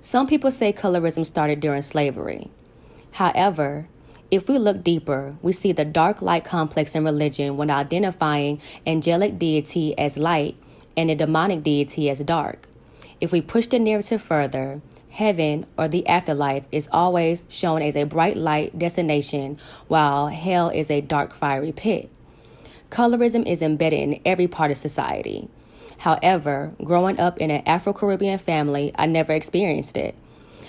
Some people say colorism started during slavery. However, if we look deeper, we see the dark light complex in religion when identifying angelic deity as light and a demonic deity as dark. If we push the narrative further, heaven or the afterlife is always shown as a bright light destination, while hell is a dark, fiery pit. Colorism is embedded in every part of society. However, growing up in an Afro-Caribbean family, I never experienced it.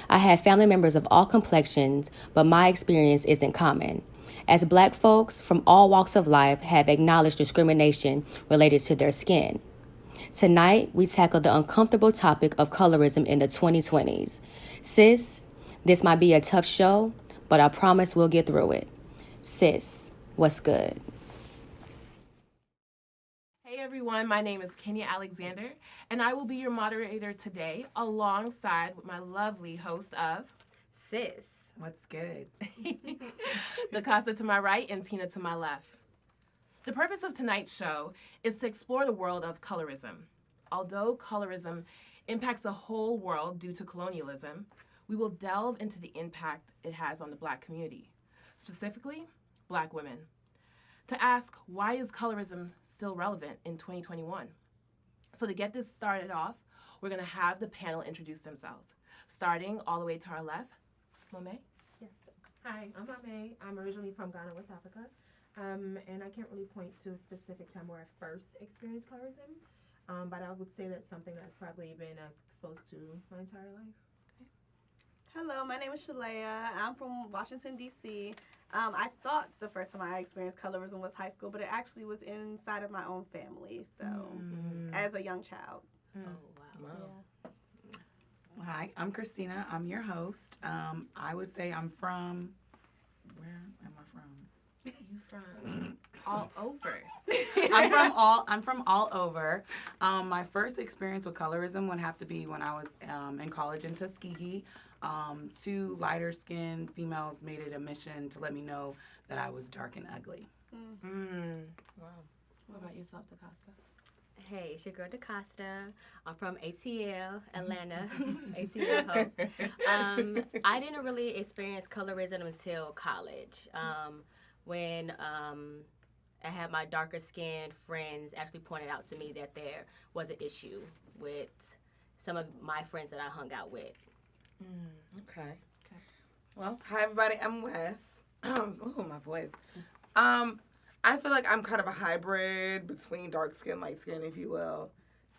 I have family members of all complexions, but my experience isn't common, as Black folks from all walks of life have acknowledged discrimination related to their skin. Tonight, we tackle the uncomfortable topic of colorism in the 2020s. Sis, this might be a tough show, but I promise we'll get through it. Sis, what's good? Hey everyone, my name is Kenya Alexander, and I will be your moderator today alongside with my lovely host of Sis, what's good? DaCosta to my right and Tina to my left. The purpose of tonight's show is to explore the world of colorism. Although colorism impacts the whole world due to colonialism, we will delve into the impact it has on the Black community, specifically Black women, to ask why is colorism still relevant in 2021? So to get this started off, we're going to have the panel introduce themselves, starting all the way to our left. Momet? Yes. Hi, I'm Momet. I'm originally from Ghana, West Africa. And I can't really point to a specific time where I first experienced colorism, but I would say that's something that's probably been exposed to my entire life. Okay. Hello, my name is Shalaya. I'm from Washington, D.C. I thought the first time I experienced colorism was high school, but it actually was inside of my own family, so as a young child. Oh, wow. Yeah. Hi, I'm Christina. I'm your host. I would say I'm from, where am I from? You from all over. I'm from all over. My first experience with colorism would have to be when I was in college in Tuskegee. Two lighter skinned females made it a mission to let me know that I was dark and ugly. Wow. What about yourself, DaCosta? Hey, it's your girl DaCosta. I'm from ATL, Atlanta. ATL ho. I didn't really experience colorism until college. When I had my darker skinned friends actually pointed out to me that there was an issue with some of my friends that I hung out with. Okay. Well, hi everybody. I'm Wes. Oh, my voice. I feel like I'm kind of a hybrid between dark skin, light skin, if you will.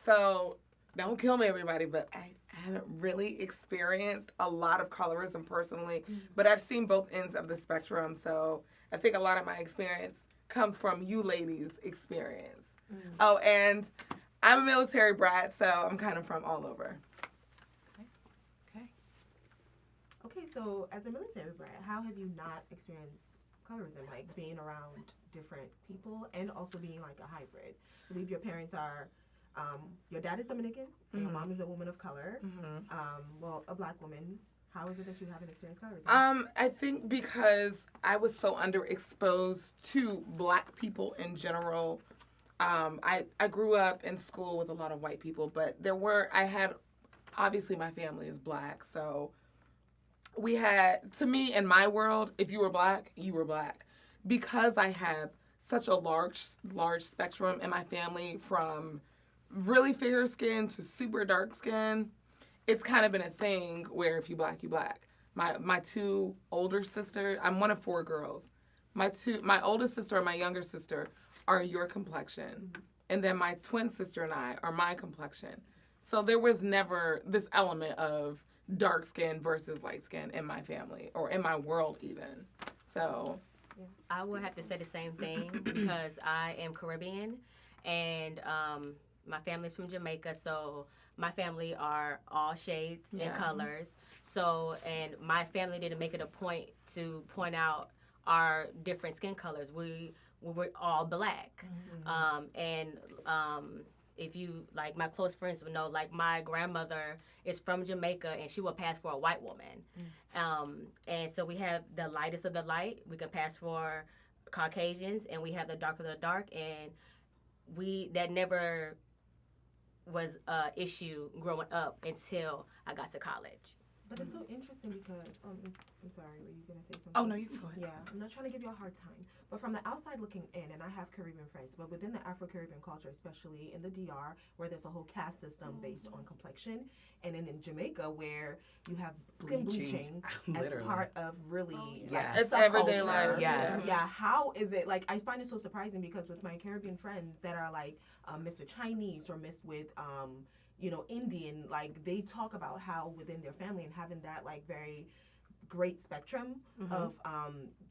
So don't kill me, everybody, but I haven't really experienced a lot of colorism personally, but I've seen both ends of the spectrum. So I think a lot of my experience comes from you ladies' experience. Oh, and I'm a military brat, so I'm kind of from all over. Okay, so as a military brat, how have you not experienced colorism, like being around different people and also being like a hybrid? I believe your parents are, your dad is Dominican, and your mom is a woman of color, well, a Black woman. How is it that you haven't experienced colorism? I think because I was so underexposed to Black people in general. I grew up in school with a lot of white people, but obviously my family is Black, so we had, to me, in my world, if you were Black, you were Black. Because I have such a large spectrum in my family, from really fair skin to super dark skin, it's kind of been a thing where if you Black, you Black. My two older sisters, I'm one of four girls. My oldest sister and my younger sister are your complexion. And then my twin sister and I are my complexion. So there was never this element of dark skin versus light skin in my family or in my world even. So I would have to say the same thing because I am Caribbean and my family's from Jamaica, so my family are all shades and colors. So, and my family didn't make it a point to point out our different skin colors. We were all Black. If you, like, my close friends would know, like, my grandmother is from Jamaica, and she will pass for a white woman. And so we have the lightest of the light. We can pass for Caucasians, and we have the dark of the dark, and that never was an issue growing up until I got to college. But it's so interesting because I'm sorry, were you gonna say something? Oh no, you can go ahead. Yeah, I'm not trying to give you a hard time, but from the outside looking in, and I have Caribbean friends, but within the Afro-Caribbean culture, especially in the DR, where there's a whole caste system based on complexion, and then in Jamaica, where you have skin bleaching as Literally. part of really Yes. It's everyday subculture. life. Yes. Yeah, how is it, like, I find it so surprising because with my Caribbean friends that are like mixed with Chinese or mixed with Indian, like they talk about how within their family and having that like very great spectrum of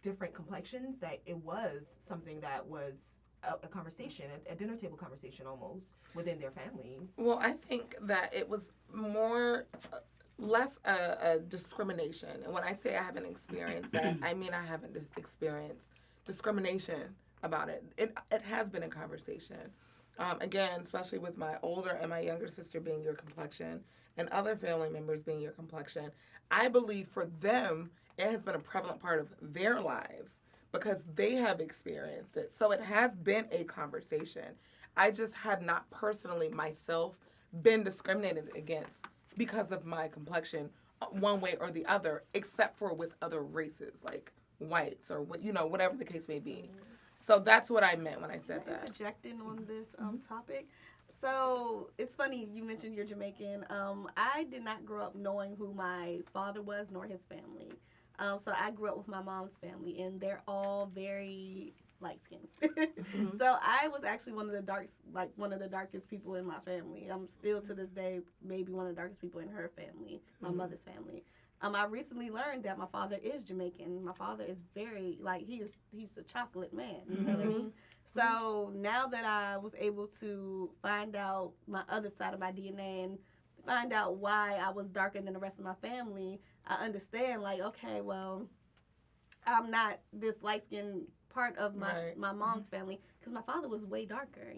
different complexions, that it was something that was a conversation, a dinner table conversation almost within their families. Well, I think that it was less a discrimination. And when I say I haven't experienced that, I mean I haven't experienced discrimination about it. It has been a conversation. Again, especially with my older and my younger sister being your complexion and other family members being your complexion, I believe for them, it has been a prevalent part of their lives because they have experienced it. So it has been a conversation. I just have not personally myself been discriminated against because of my complexion one way or the other, except for with other races like whites or whatever the case may be. So that's what I meant when I said that. Interjecting on this topic. So it's funny you mentioned you're Jamaican. I did not grow up knowing who my father was nor his family. So I grew up with my mom's family, and they're all very light skinned. So I was actually one of the darkest people in my family. I'm still to this day maybe one of the darkest people in her family, my mother's family. I recently learned that my father is Jamaican. My father is very, he's a chocolate man, you know what I mean? So now that I was able to find out my other side of my DNA and find out why I was darker than the rest of my family, I understand, okay, well, I'm not this light-skinned part of my mom's family because my father was way darker,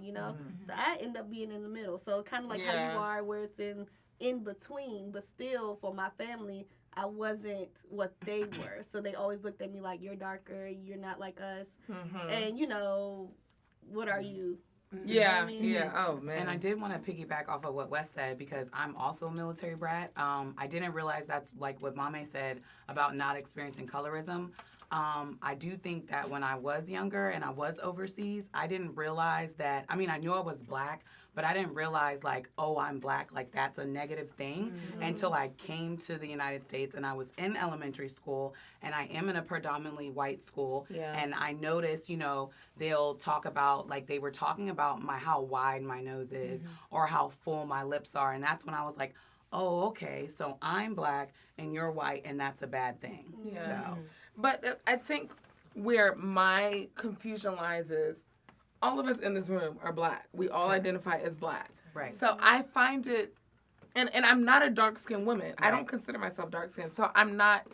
So I end up being in the middle. So kind of how you are, where it's in between, but still for my family, I wasn't what they were. So they always looked at me like, you're darker, you're not like us. And, what are you? Yeah, I mean? yeah. Oh, man. And I did want to piggyback off of what Wes said because I'm also a military brat. I didn't realize that's like what Mame said about not experiencing colorism. I do think that when I was younger and I was overseas, I didn't realize that, I knew I was black, but I didn't realize I'm black, that's a negative thing until I came to the United States and I was in elementary school and I am in a predominantly white school. Yeah. And I noticed, they'll talk about, they were talking about how wide my nose is or how full my lips are. And that's when I was like, oh, okay, so I'm black and you're white and that's a bad thing. Yeah. So. But I think where my confusion lies is all of us in this room are black. We all identify as black. Right. So I find it, and I'm not a dark-skinned woman. Right. I don't consider myself dark-skinned. So I'm not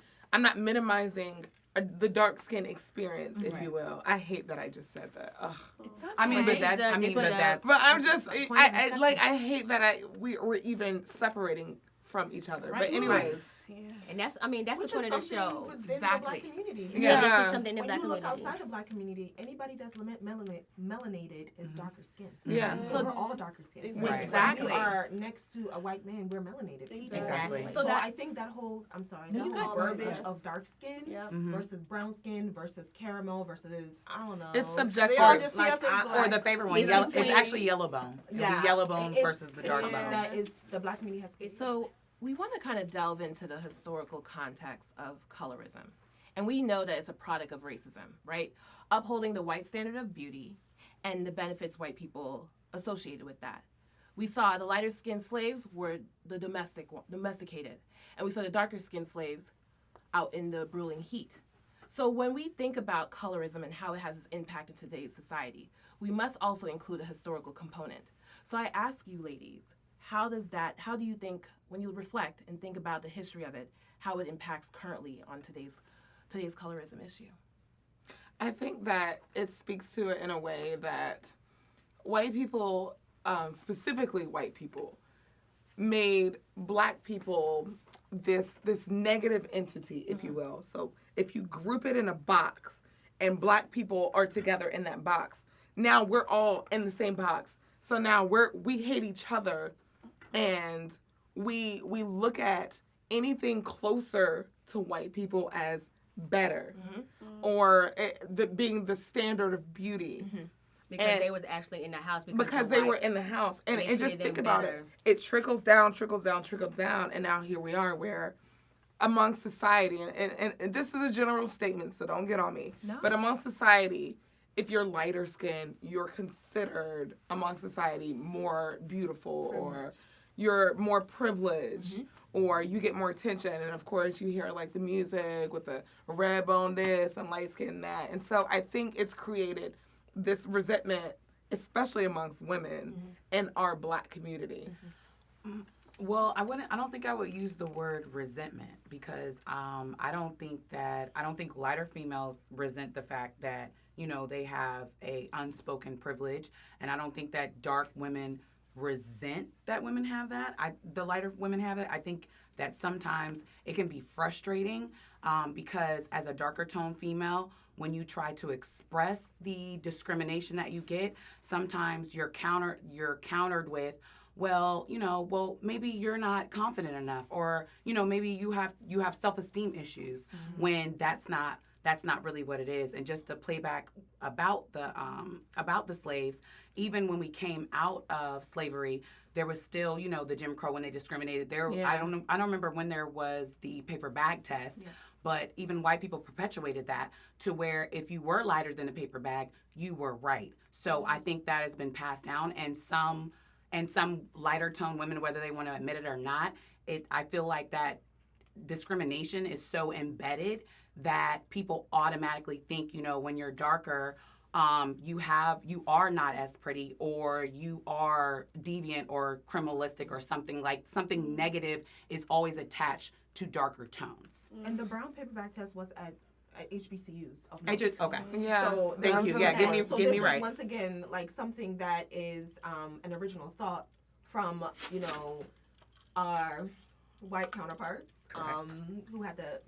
minimizing the dark-skin experience, if you will. I hate that I just said that. Ugh. That's. But I'm just, I hate that we're even separating from each other. Right. But anyways. Yeah. And that's the point of the show. Within Exactly. the black community. Yeah. This is something in the When black you look community. outside the black community, anybody that's melanated is darker skin. Yeah. So we're all darker skin. Right. Exactly. When you are next to a white man, we're melanated. Exactly. So that- I think that whole, No, you whole got verbiage yes. of dark skin Yep. versus brown skin versus caramel versus, I don't know. It's subjective. They all just see us as I- black. Or the favorite one, It's yellow, it's between- actually yellow bone. Yeah. Yellow bone It's- versus the dark it's- bone. That is, the black community has. So we want to kind of delve into the historical context of colorism. And we know that it's a product of racism, right? Upholding the white standard of beauty and the benefits white people associated with that. We saw the lighter skinned slaves were the domesticated, and we saw the darker skinned slaves out in the brewing heat. So when we think about colorism and how it has its impact in today's society, we must also include a historical component. So I ask you ladies, how do you think, when you reflect and think about the history of it, how it impacts currently on today's colorism issue? I think that it speaks to it in a way that white people, specifically white people, made black people this negative entity, if you will. So if you group it in a box and black people are together in that box, now we're all in the same box. So now we hate each other, and we look at anything closer to white people as better or being the standard of beauty. Because they was actually in the house because they were in the house. And just think about it. It trickles down, and now here we are where among society, and this is a general statement, so don't get on me, but among society, if you're lighter skinned, you're considered among society more beautiful or you're more privileged or you get more attention. And of course you hear like the music with a red bone this and light skin that. And so I think it's created this resentment, especially amongst women in our Black community. Well, I don't think I would use the word resentment because I don't think lighter females resent the fact that, you know, they have a unspoken privilege, and I don't think that dark women resent that women have that. The lighter women have it. I think that sometimes it can be frustrating because as a darker tone female, when you try to express the discrimination that you get, sometimes you're countered with, well, maybe you're not confident enough, or, maybe you have self-esteem issues when that's not really what it is. And just to play back about the slaves, even when we came out of slavery, there was still, the Jim Crow when they discriminated. I don't remember when there was the paper bag test, but even white people perpetuated that to where if you were lighter than a paper bag, you were right. So I think that has been passed down, and some lighter tone women, whether they want to admit it or not, I feel like that discrimination is so embedded that people automatically think, when you're darker, you are not as pretty, or you are deviant or criminalistic, or something negative is always attached to darker tones. And the brown paperback test was at HBCUs. Okay. Yeah. So thank you. Yeah, give me right. Is once again like something that is an original thought from our white counterparts who had the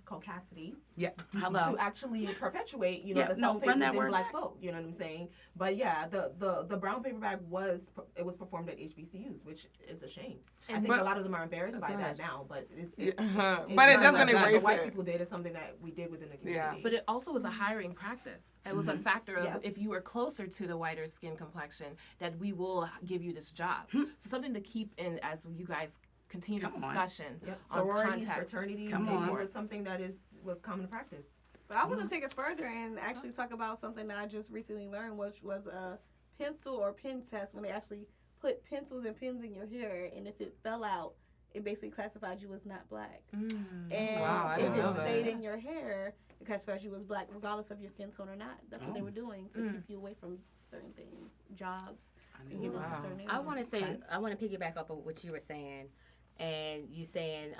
caucasity to actually perpetuate the self-hate within Black folk. You know what I'm saying? But yeah, the brown paperback was performed at HBCUs, which is a shame. I think a lot of them are embarrassed by that now, but it doesn't erase the white people did. It's something that we did within the community. Yeah. But it also was a hiring practice. It was a factor of if you were closer to the whiter skin complexion, that we will give you this job. So something to keep in as you guys continue this discussion. Sororities, fraternities, was something that was common practice. But I want to take it further and actually talk about something that I just recently learned, which was a pencil or pen test, when they actually put pencils and pens in your hair, and if it fell out, it basically classified you as not Black. And if it stayed in your hair, it classified you as Black, regardless of your skin tone or not. That's what they were doing to keep you away from certain things, jobs, and get into certain areas. I want to piggyback off of what you were saying. And you saying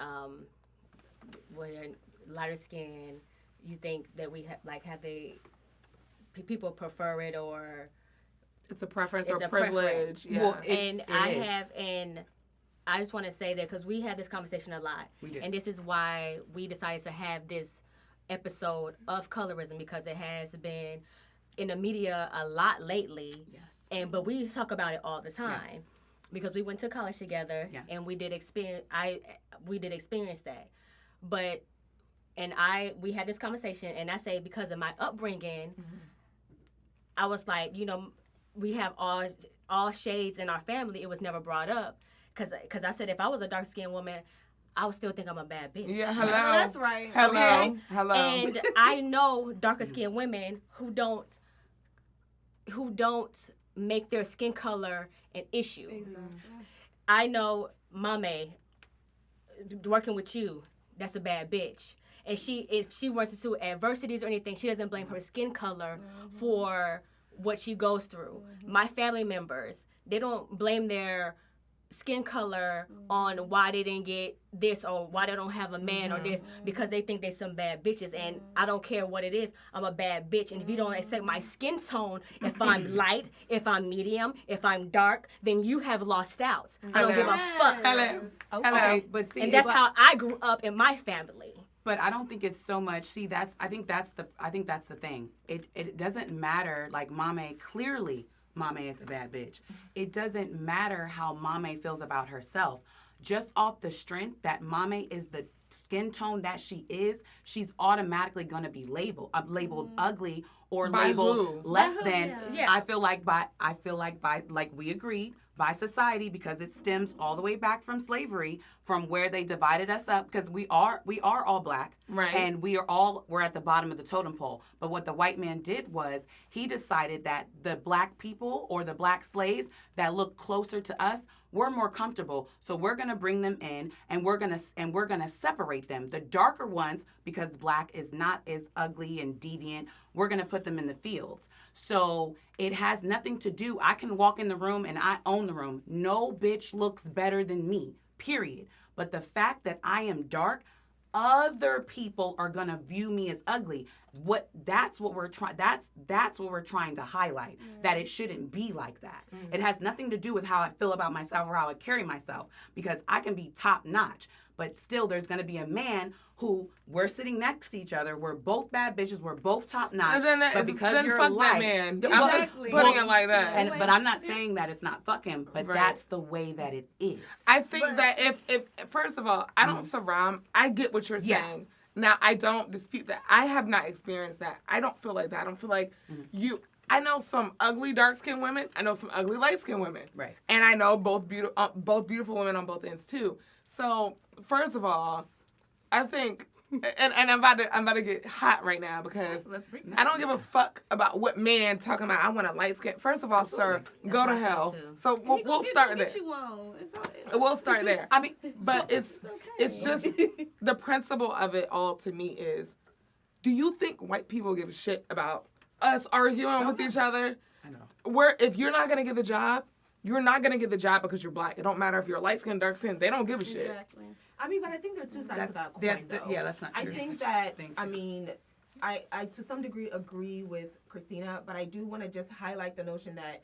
when you're lighter skin, you think that we have people prefer it, or it's a preference or privilege. Yeah. Well, and I just want to say that because we had this conversation a lot, and this is why we decided to have this episode of colorism, because it has been in the media a lot lately. But we talk about it all the time. Because we went to college together, and we did experience that, we had this conversation, and I say because of my upbringing, I was like, we have all shades in our family. It was never brought up, because I said if I was a dark skinned woman, I would still think I'm a bad bitch. Yeah, hello. That's right. Hello. And I know darker skinned women who don't make their skin color an issue. Exactly. I know Mame, working with you, that's a bad bitch. And if she runs into adversities or anything, she doesn't blame her skin color for what she goes through. My family members, they don't blame their skin color on why they didn't get this, or why they don't have a man, or this, because they think they some bad bitches. And I don't care what it is, I'm a bad bitch. And if you don't accept my skin tone, if I'm light, if I'm medium, if I'm dark, then you have lost out. I don't give a fuck. Hello. But see, and that's how I grew up in my family. But I don't think it's so much. See, I think that's the thing. It doesn't matter. Like Mame, clearly Mame is a bad bitch. It doesn't matter how Mame feels about herself. just off the strength that Mame is the skin tone that she is, she's automatically going to be labeled ugly or By labeled who? less By who? than. Yeah. I feel like by like we agreed, by society, because it stems all the way back from slavery, from where they divided us up, because we are all black, Right. and we're at the bottom of the totem pole. But what the white man did was he decided that the black people or the black slaves that look closer to us were more comfortable, so we're gonna bring them in, and we're gonna separate them. The darker ones, because black is not as ugly and deviant, we're gonna put them in the fields. So it has nothing to do. I can walk in the room and I own the room. No bitch looks better than me, period. But the fact that I am dark, other people are gonna view me as ugly. That's what we're trying to highlight, that it shouldn't be like that. It has nothing to do with how I feel about myself or how I carry myself, because I can be top notch, but still there's gonna be a man who, we're sitting next to each other, we're both bad bitches, we're both top notch, Then you're fuck light, that man. Well, I'm just putting it like that. but I'm not saying that it's not fucking, but Right. that's the way that it is. I think that if first of all, I don't surround. I get what you're Yeah. saying. Now, I don't dispute that. I have not experienced that. I don't feel like that. I don't feel like you. I know some ugly dark-skinned women. I know some ugly light-skinned women. Right. And I know both beautiful women on both ends too. So first of all, I think, and I'm about to get hot right now because Let's bring I don't give a fuck about what man talking about. I want a light skin. First of all, sir, go to hell. So we'll start there. We'll start there. I mean, But it's just the principle of it all to me is, do you think white people give a shit about us arguing with each other? I know. Where if you're not gonna get the job, you're not gonna get the job because you're black. It don't matter if you're light skin, dark skin. They don't give a shit. Exactly. I mean, but I think there are two sides to that coin, though. yeah, that's not I true. think that, I mean, I to some degree agree with Christina, but I do want to just highlight the notion that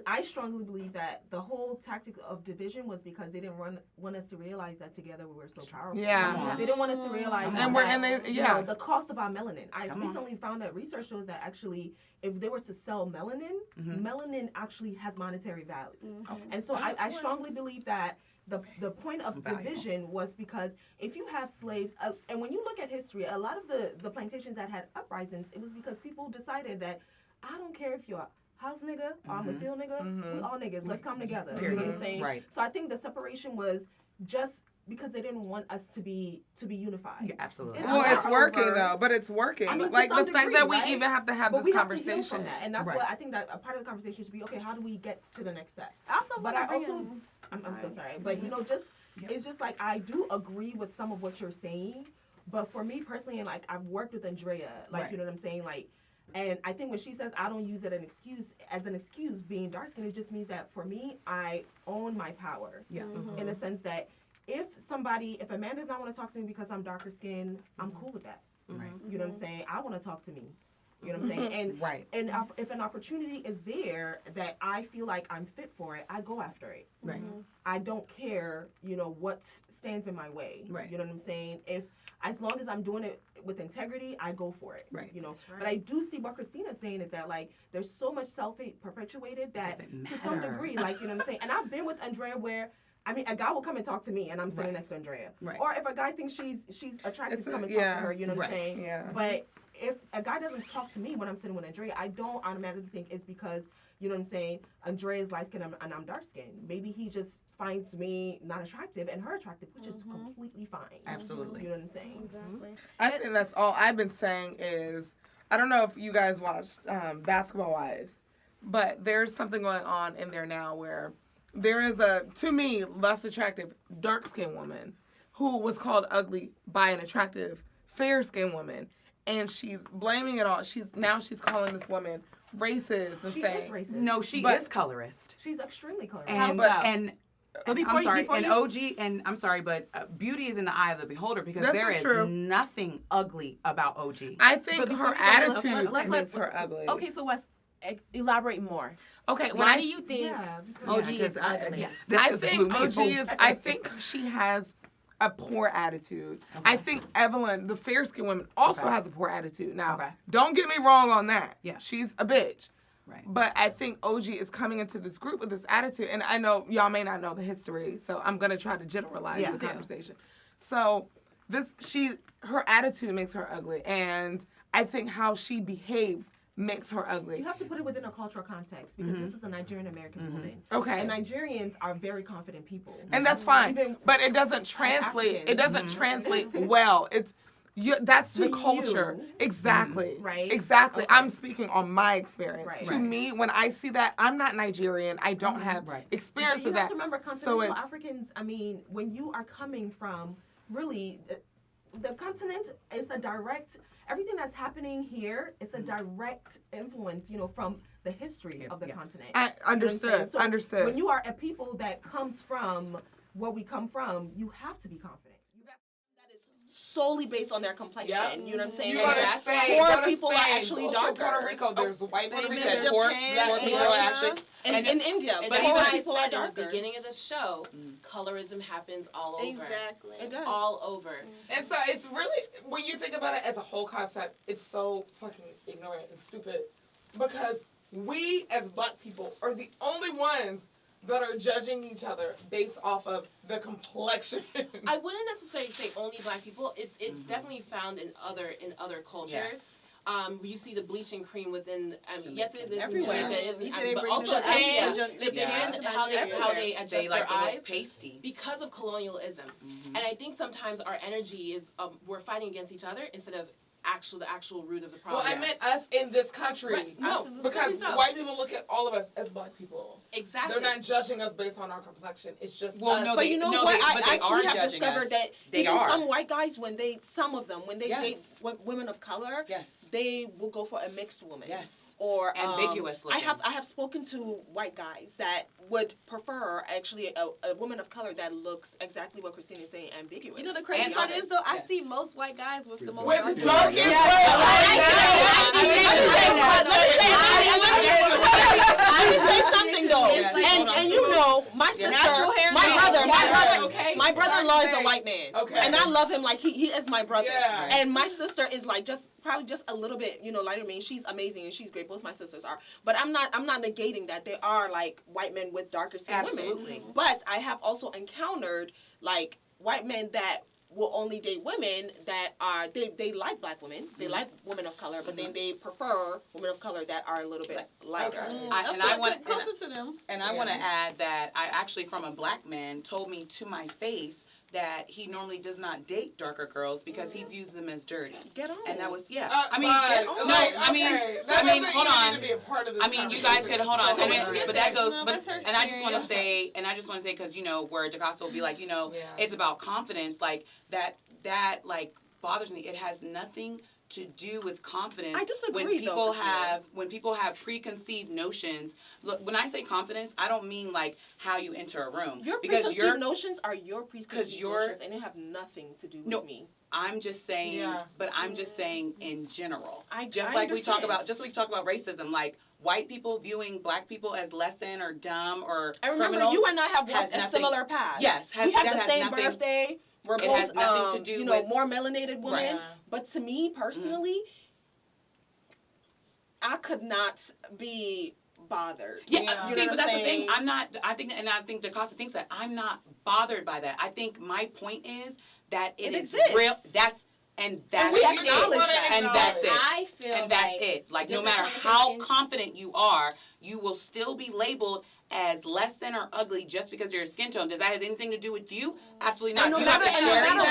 I strongly believe that the whole tactic of division was because they didn't want us to realize that together we were so powerful. Yeah. They didn't want us to realize the cost of our melanin. I recently found that research shows that actually, if they were to sell melanin, melanin actually has monetary value. And so I strongly believe that the point of division was because if you have slaves, and when you look at history, a lot of the plantations that had uprisings, it was because people decided that I don't care if you're a house nigga or I'm a field nigga, we all niggas, let's come together. You know what I'm saying? Right. So I think the separation was just because they didn't want us to be unified. Yeah, absolutely. Well, it's working though, but it's working. I mean, to like some the fact degree, that we right? even have to have But this we have to heal conversation. from that, and that's Right. what I think that a part of the conversation should be. Okay, how do we get to the next steps? Also, But wanna I bring also, in- I'm so sorry, but it's just like I do agree with some of what you're saying, but for me personally, and like I've worked with Andrea, like Right. you know what I'm saying, like, and I think when she says I don't use it as an excuse being dark skinned, it just means that for me, I own my power. Yeah. In a sense that if a man does not want to talk to me because I'm darker skinned, I'm cool with that. Right. You know what I'm saying? I want to talk to me. You know what I'm saying? And Right. and if an opportunity is there that I feel like I'm fit for it, I go after it. Right. I don't care, what stands in my way. Right. You know what I'm saying? As long as I'm doing it with integrity, I go for it. Right. But I do see what Christina's saying is that like there's so much self-hate perpetuated that Doesn't to some matter. degree, like you know what I'm saying? And I've been with Andrea where a guy will come and talk to me and I'm sitting Right. next to Andrea. Right. Or if a guy thinks she's attractive, It's come and yeah. talk to her, you know what I'm Right. saying? Yeah. But if a guy doesn't talk to me when I'm sitting with Andrea, I don't automatically think it's because, you know what I'm saying, Andrea's light skinned and I'm dark skinned. Maybe he just finds me not attractive and her attractive, which is completely fine. Absolutely. You know what I'm saying? Exactly. I think that's all I've been saying is, I don't know if you guys watched Basketball Wives, but there's something going on in there now where there is a, to me, less attractive dark-skinned woman who was called ugly by an attractive fair-skinned woman, and she's blaming it all. She's calling this woman racist and She saying, is racist. No, she But- is colorist. She's extremely colorful. And so? and But before I'm you- sorry, before and you- OG, and I'm sorry, but beauty is in the eye of the beholder because This there is is true. nothing ugly about OG. I think But before her we go, let's- attitude let's- makes her ugly. Okay, so Wes, elaborate more. Okay, when Why I do you think Yeah, because- OG Yeah, is 'cause I- ugly? that I just think blew me OG away. is. I think she has a poor attitude. I think Evelyn, the fair skinned woman, also Okay. has a poor attitude. Now, Okay. don't get me wrong on that. Yeah. She's a bitch. Right. But I think OG is coming into this group with this attitude, and I know y'all may not know the history, so I'm gonna try to generalize the conversation. So her attitude makes her ugly, and I think how she behaves makes her ugly. You have to put it within a cultural context because this is a Nigerian American woman. Okay. And Nigerians are very confident people. And that's fine, Even but it doesn't translate. Africans. It doesn't translate well. That's the To culture. you. Exactly. Right. Exactly. Okay. I'm speaking on my experience. Right. To me, when I see that, I'm not Nigerian. I don't have experience But with you have that. to remember, continental Africans, I mean, when you are coming from, really, the continent is a direct, everything that's happening here is a direct influence, from the history of the continent. I You know what I'm understood. saying? So Understood. When you are a people that comes from where we come from, you have to be confident. That is solely based on their complexion. Yep. You know what I'm saying? You go to And Spain, poor go to people are Spain, actually go to darker. Puerto Rico, there's white Puerto Same Ricans. as Poor Japan, people are Asia. actually. And in India, And but that's poor why I people are said in the darker. beginning of the show, colorism happens all over. Exactly. It does. All over. And so it's really, when you think about it as a whole concept, it's so fucking ignorant and stupid. Because we as black people are the only ones that are judging each other based off of the complexion. I wouldn't necessarily say only black people. It's definitely found in other cultures. Yes. You see the bleaching cream within. Yes, it is Everywhere. in Jamaica, it is We in- say they but bring also it to India, Japan. the Yeah. bands, how they adjust They like their to eyes look pasty. because of colonialism. And I think sometimes our energy is we're fighting against each other instead of the actual root of the problem. Well, I meant us in this country. Right. No, Because so. white people look at all of us as black people. Exactly. They're not judging us based on our complexion. It's just Well, us. no, But they- you know no, what? they- but I they actually are have judging discovered us. that They even are. some white guys, some of them, when they Yes. date women of color, Yes. they will go for a mixed woman. Yes. Or Ambiguous I looking. have spoken to white guys that would prefer actually a woman of color that looks exactly what Christine is saying, ambiguous. You know the crazy And part is though, I yes. see most white guys with the most With dark darkest Let me say something though, and you know, my sister, Natural hair, my brother-in-law is a white man, Okay. and I love him like he is my brother. Yeah. And my sister is like probably just a little bit, lighter than me. She's amazing and she's great. Both my sisters are, but I'm not negating that there are like white men with darker skin Absolutely. women. But I have also encountered like white men that will only date women that are they like black women, they like women of color, but then they prefer women of color that are a little bit lighter. I want closer to them. And I want to add that I actually, from a black man, told me to my face that he normally does not date darker girls because he views them as dirty. Get on. And that was Hold on. I mean, you guys could hold on. I mean, but that goes. No, But that's her and I just want to experience. say, because where DaCosta will be like, it's about confidence, like that like bothers me. It has nothing to do with confidence. I disagree, when people though, Christina. when people have preconceived notions. Look, when I say confidence, I don't mean like how you enter a room. Your because preconceived notions are your preconceived you're- notions, and they have nothing to do with No, me. I'm just saying, Yeah. but I'm just saying in general. I we talk understand. about, racism, like white people viewing black people as less than or dumb or I remember criminals. you and I have has walked a nothing- similar path. Yes, we have that the has same nothing- birthday. We're it both, has nothing to do with- more melanated women. Right. But to me personally, I could not be bothered. Yeah, You know see, what but I'm that's saying? the thing. I'm not. I think DaCosta thinks that I'm not bothered by that. I think my point is that it is exists. real. That's And it. we acknowledge that. And that's it. I feel And that's like it. Like, no this matter conversation- how confident you are, you will still be labeled as less than or ugly just because of your skin tone. Does that have anything to do with you? Absolutely not. And no You have matter, to and no carry matter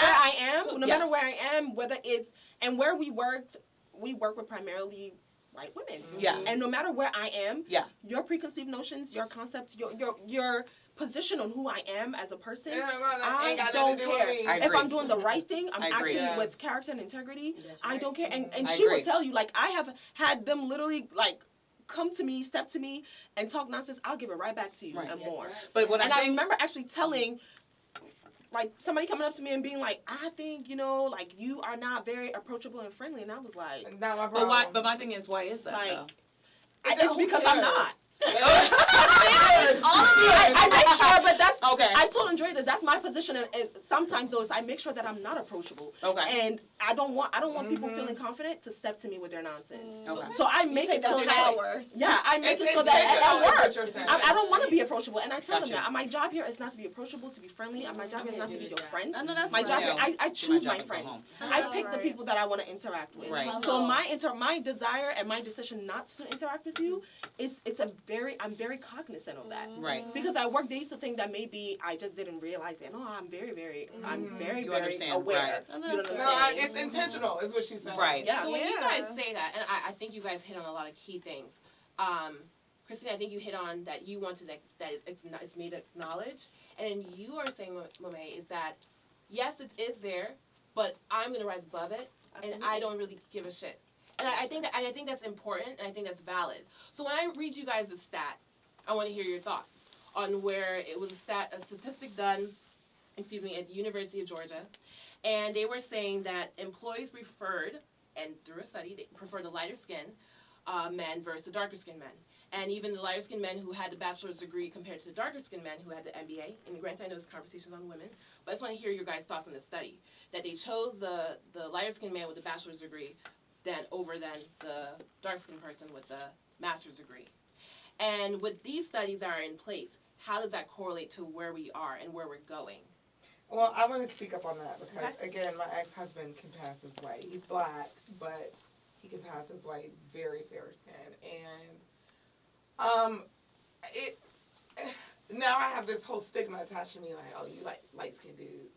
where that. I am, whether it's and where we work with primarily white women. Yeah. And no matter where I am, Yeah. your preconceived notions, your concepts, your position on who I am as a person, I don't care. I If agree. I'm doing the right thing, I'm I agree. acting Yeah. with character and integrity. That's I right. don't care. And I she will agree. tell you, like, I have had them literally like come to me, step to me, and talk nonsense. I'll give it right back to you Right. and Yes, more. right. But what And I'm I saying, remember actually telling, like, somebody coming up to me and being like, I think, like, you are not very approachable and friendly. And I was like, Not my but problem. why? But my thing is, why is that Like, though? it's because I'm not. All I make sure, but that's Okay. I told Andrea that that's my position, and sometimes though is I make sure that I'm not approachable. Okay. And I don't want people feeling confident to step to me with their nonsense. Okay. So I make it so that I make it so that It's at work intentional, I don't want to be approachable, and I tell them Gotcha. that my job here is not to be approachable, to be friendly. My job here is not to be your friend. No, that's My job right. here, I choose job my to go friends. home. I pick the people that I want to interact with. Right. So my desire and my decision not to interact with you I'm very cognizant of that. Right. Because I work, they used to think that maybe I just didn't realize it. No, I'm very, very You understand, aware. right. You know what I'm No, saying? it's intentional, is what she said. Right. Yeah. So when you guys say that, and I think you guys hit on a lot of key things. Christine, I think you hit on that you want to that it's made acknowledged, and you are saying, Monet, is that yes, it is there, but I'm gonna rise above it, and I don't really give a shit. And I think that's important, and I think that's valid. So when I read you guys a stat, I want to hear your thoughts on where it was a statistic done, at the University of Georgia, and they were saying that employees preferred, and through a study, they preferred the lighter skin men versus the darker skinned men. And even the lighter skinned men who had the bachelor's degree compared to the darker skinned men who had the MBA. And granted, I know this conversation's on women, but I just want to hear your guys' thoughts on the study. That they chose the lighter skinned man with the bachelor's degree over the dark skinned person with the master's degree. And with these studies that are in place, how does that correlate to where we are and where we're going? Well, I want to speak up on that because, again, my ex-husband can pass as white. He's black, but he can pass as white, very fair skin. And now I have this whole stigma attached to me, like, oh, you like light-skinned dudes.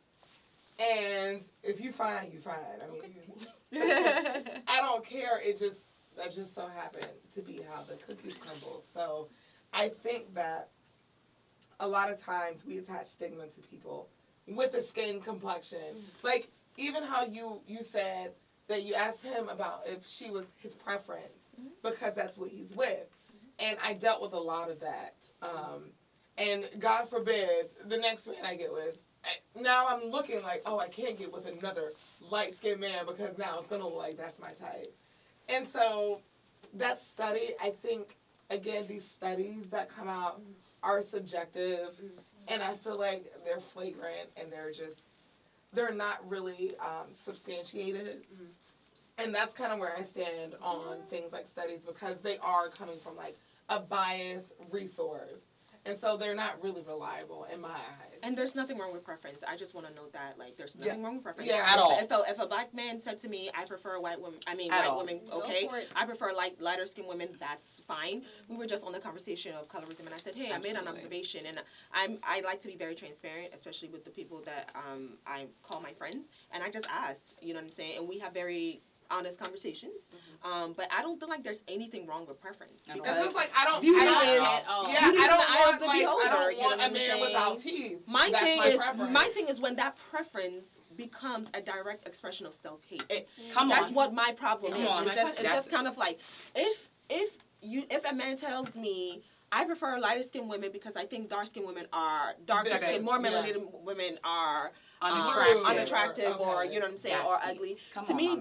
And if you fine, you fine. I mean, I don't care. That just so happened to be how the cookies crumble. So I think that a lot of times we attach stigma to people with the skin complexion. Like, even how you said that you asked him about if she was his preference because that's what he's with. And I dealt with a lot of that. And God forbid, the next man I get with, now I'm looking like, oh, I can't get with another light-skinned man because now it's going to look like that's my type. And so that study, I think, again, these studies that come out are subjective. And I feel like they're flagrant and they're not really substantiated. And that's kind of where I stand on things like studies because they are coming from like a biased resource. And so they're not really reliable in my eyes. And there's nothing wrong with preference. I just want to note that, like, there's nothing wrong with preference. Yeah, at all. If a black man said to me, I prefer white women, okay? for it. I prefer lighter skinned women, that's fine. We were just on the conversation of colorism, and I said, hey, I made an observation, and I like to be very transparent, especially with the people that I call my friends, and I just asked, you know what I'm saying? And we have very honest conversations, but I don't feel like there's anything wrong with preference. It's just like I don't want a man without teeth. My thing is when that preference becomes a direct expression of self-hate. That's what my problem is. It's just kind of like if a man tells me I prefer lighter skinned women because I think darker skinned women more melanated women are unattractive or you know what I'm saying, or ugly. To me,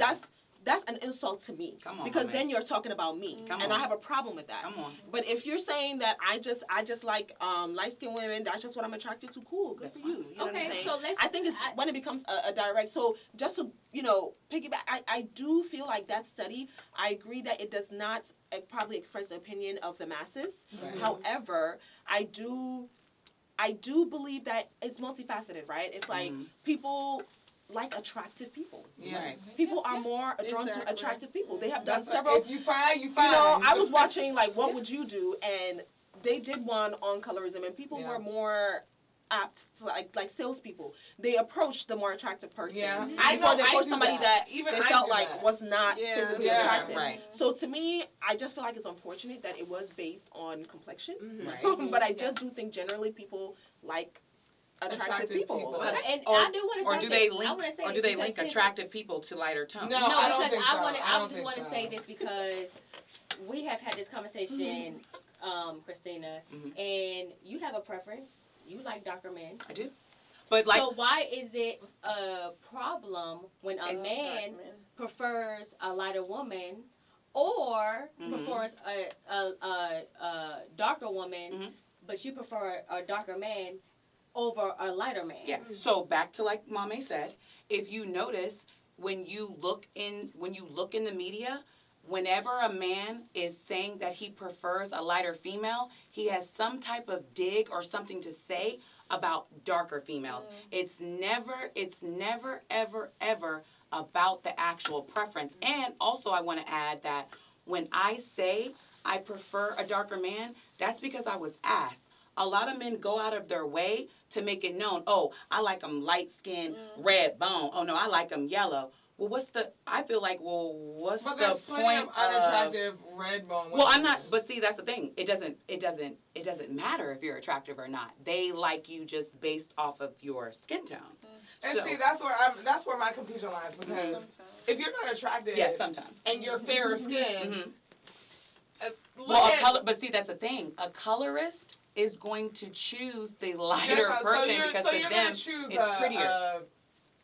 that's an insult to me because then you're talking about me, and I have a problem with that. But if you're saying that I just like light skinned women, that's just what I'm attracted to. Cool, good for you. You know what I'm saying? So I think it's when it becomes a direct. So just to piggyback, I do feel like that study. I agree that it does not probably express the opinion of the masses. Right. However, I do believe that it's multifaceted, right? It's like people like attractive people. Yeah. Right. People are more drawn to attractive people. They have done several. If you find, you find. You know, I was watching like What Would You Do, and they did one on colorism, and people were more apt to like salespeople. They approached the more attractive person. Yeah. I know they approached somebody that even they felt like was not physically attractive. Right. So to me, I just feel like it's unfortunate that it was based on complexion. Right. But I just do think generally people like attractive people. And I do want to say or do they link attractive people to lighter tones? No, I don't think so. I just want to say this because we have had this conversation, Christina, and you have a preference. You like darker men. I do. But like, so why is it a problem when a man prefers a lighter woman or prefers a darker woman, but you prefer a darker man? over a lighter man. Yeah. So back to like Mame said, if you notice when you look in the media, whenever a man is saying that he prefers a lighter female, he has some type of dig or something to say about darker females. It's never, ever about the actual preference. And also I want to add that when I say I prefer a darker man, that's because I was asked. A lot of men go out of their way to make it known, oh, I like them light skin, red bone. Oh no, I like them yellow. Well, what's the But there's plenty point of unattractive red bone women. Well, I'm not, but see, that's the thing. It doesn't matter if you're attractive or not. They like you just based off of your skin tone. And see, that's where my confusion lies, because if you're not attractive, yeah, sometimes, and you're fairer skinned, but see, that's the thing. A colorist is going to choose the lighter person because to them it's prettier.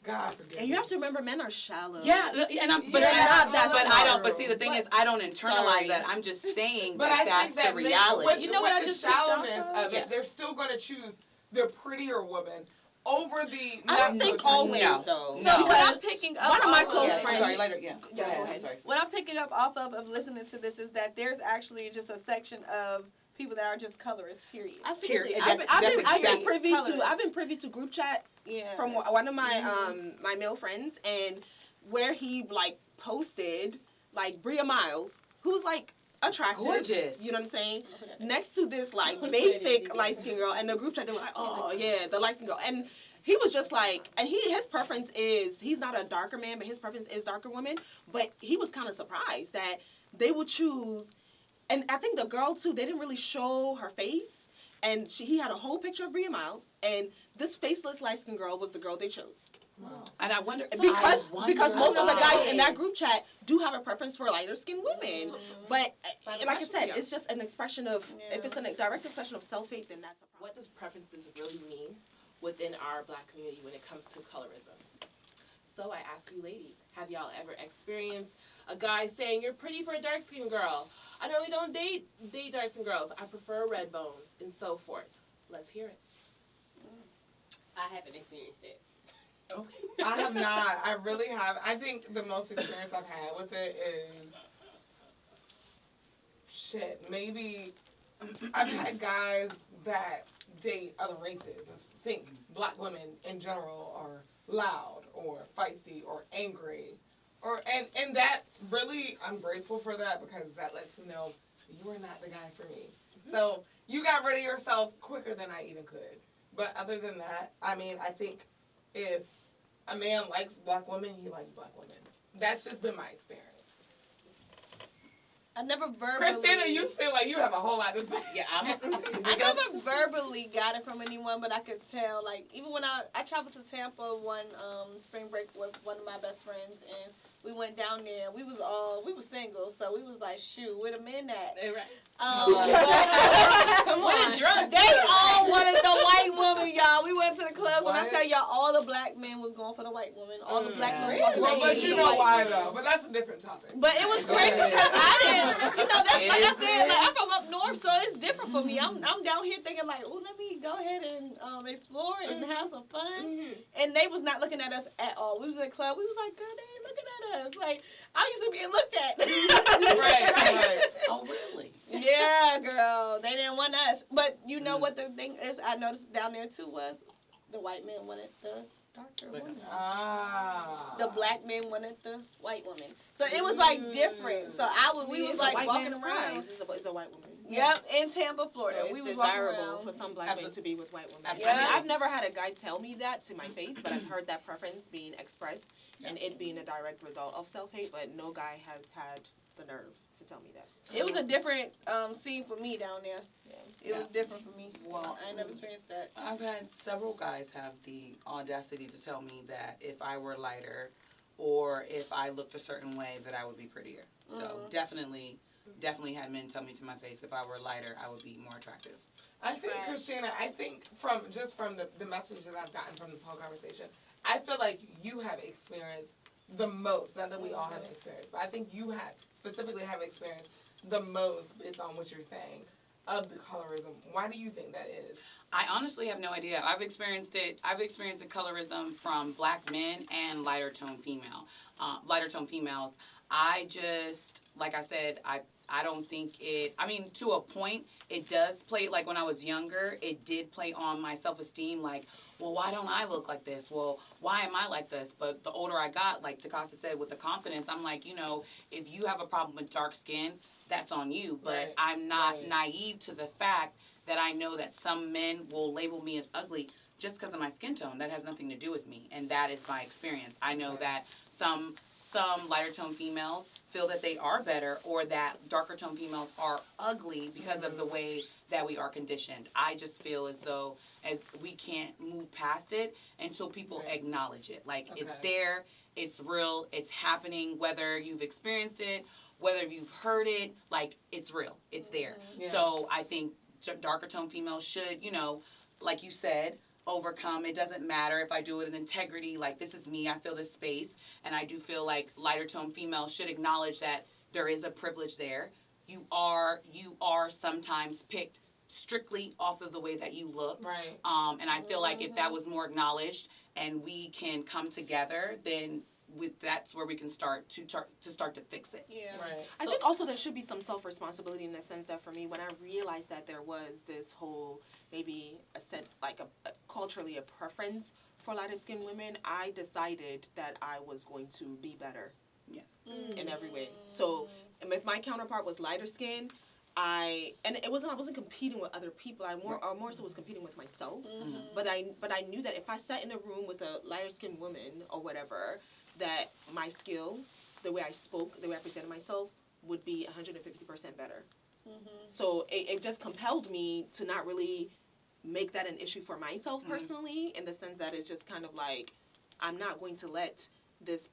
God forgive And you have to remember, men are shallow. Yeah, and I don't. But see, the thing is, I don't internalize that. I'm just saying but that's the reality. You know what I just shallowness of it, they're still going to choose the prettier woman over the. I don't think always though. So what I'm picking up one of my off close of, friends. Sorry, later. Yeah. Go ahead. I'm sorry. What I'm picking up off of listening to this is that there's actually just a section of people that are just colorists. Period. Absolutely. Period. I've been privy colorist. to. I've been privy to group chat from one of my my male friends, and where he like posted like Bria Miles, who's like attractive, gorgeous. You know what I'm saying? Next to this like basic light skin girl, and the group chat they were like, oh yeah, the light skin girl, and he was just like, and his preference is he's not a darker man, but his preference is darker women. But he was kind of surprised that they would choose. And I think the girl, too, they didn't really show her face. And he had a whole picture of Bria Miles. And this faceless light-skinned girl was the girl they chose. Wow. And I wonder... Because most of the guys in that group chat do have a preference for lighter-skinned women. But like I said, it's just an expression of... If it's a direct expression of self-hate, then that's a problem. What does preferences really mean within our Black community when it comes to colorism? So I ask you ladies, have y'all ever experienced a guy saying, you're pretty for a dark-skinned girl? I normally don't date dark-skinned girls. I prefer red bones, and so forth. Let's hear it. I haven't experienced it. Okay. I have not. I really have. I think the most experience I've had with it is maybe I've had guys that date other races and think Black women in general are loud or feisty or angry. And that really, I'm grateful for that, because that lets me know you are not the guy for me. So you got rid of yourself quicker than I even could. But other than that, I mean, I think if a man likes Black women, he likes Black women. That's just been my experience. I never verbally... Christina, you feel like you have a whole lot to say. Yeah, I never verbally got it from anyone, but I could tell, like, even when I traveled to Tampa one spring break with one of my best friends, and we went down there. We were single, so we was like, shoot, where the men at? Right. Come on. They all wanted the white woman, y'all. We went to the clubs. When I tell y'all, all the Black men was going for the white woman. All the Black men was Well, but you know why, though. But that's a different topic. But it was crazy because I didn't, that's like I said, like, I'm from up north, so it's different for me. I'm down here thinking like, oh, let me go ahead and explore and have some fun. And they was not looking at us at all. We was in the club. We was like, girl, they ain't looking at us. Like, I used to be looked at. Right. Oh, really? Yeah, girl. They didn't want us. But you know what the thing is, I noticed down there too, was the white men wanted the darker woman. The Black men wanted the white woman. So it was like different. So we was like walking around. It's a white woman. Yep, in Tampa, Florida. So we it's was desirable for some Black men to be with white women. Absolutely. I mean, I've never had a guy tell me that to my face, but I've heard that preference being expressed and it being a direct result of self-hate, but no guy has had the nerve to tell me that. It was a different scene for me down there. It was different for me. Well, I never experienced that. I've had several guys have the audacity to tell me that if I were lighter or if I looked a certain way that I would be prettier. So definitely had men tell me to my face if I were lighter I would be more attractive. I think, Christina, from the message that I've gotten from this whole conversation, I feel like you have experienced the most, not that we all have experienced, but I think you specifically have experienced the most based on what you're saying of the colorism. Why do you think that is? I honestly have no idea. I've experienced it. I've experienced the colorism from black men and lighter tone females. I just, like I said, I don't think it. I mean, to a point, it does play. Like when I was younger, it did play on my self-esteem. Like, well, why don't I look like this? Well, why am I like this? But the older I got, like DaCosta said, with the confidence, I'm like, if you have a problem with dark skin, that's on you. But I'm not naive to the fact that I know that some men will label me as ugly just because of my skin tone. That has nothing to do with me, and that is my experience. I know that some lighter tone females feel that they are better, or that darker tone females are ugly because of the way that we are conditioned. I just feel as though as we can't move past it until people acknowledge it. Like it's there, it's real, it's happening, whether you've experienced it, whether you've heard it, like it's real, it's there. Yeah. So I think darker tone females should, like you said, overcome. It doesn't matter if I do it with integrity, like this is me, I feel this space. And I do feel like lighter tone females should acknowledge that there is a privilege there. You are sometimes picked strictly off of the way that you look. Right. And I feel like if that was more acknowledged and we can come together, then that's where we can start to fix it. Yeah. Right. I think also there should be some self-responsibility in the sense that for me, when I realized that there was this whole maybe a culturally a preference for lighter skinned women, I decided that I was going to be better. Yeah. In every way. So if my counterpart was lighter skinned, I wasn't competing with other people. I more so was competing with myself. But I knew that if I sat in a room with a lighter skinned woman or whatever, that my skill, the way I spoke, the way I presented myself, would be 150% better. So it just compelled me to not really make that an issue for myself personally, in the sense that it's just kind of like, I'm not going to let this